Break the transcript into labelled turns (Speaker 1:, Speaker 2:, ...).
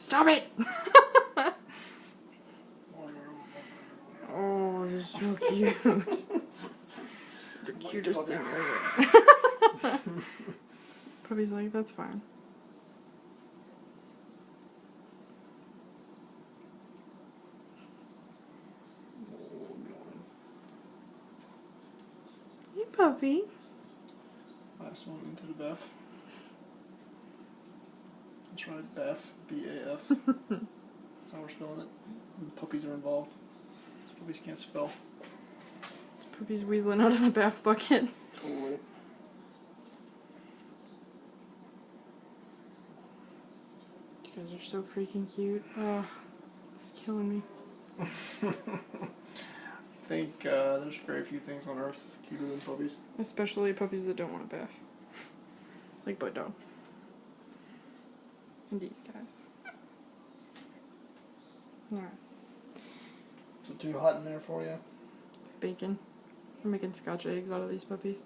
Speaker 1: Stop it! Oh, they're so cute. The cutest thing ever. Puppy's like, that's fine. Hey, puppy.
Speaker 2: Last one into the Beth. That's right, Beth. B-A-F. That's how we're spelling it. When puppies are involved. These puppies can't spell.
Speaker 1: This puppy's weaseling out of the bath bucket.
Speaker 2: Totally.
Speaker 1: You guys are so freaking cute. Oh, it's killing me.
Speaker 2: I think there's very few things on earth cuter than puppies.
Speaker 1: Especially puppies that don't want a bath. Like Bud Dog. And these guys. Alright.
Speaker 2: Is it too hot in there for you?
Speaker 1: It's bacon. I'm making scotch eggs out of these puppies.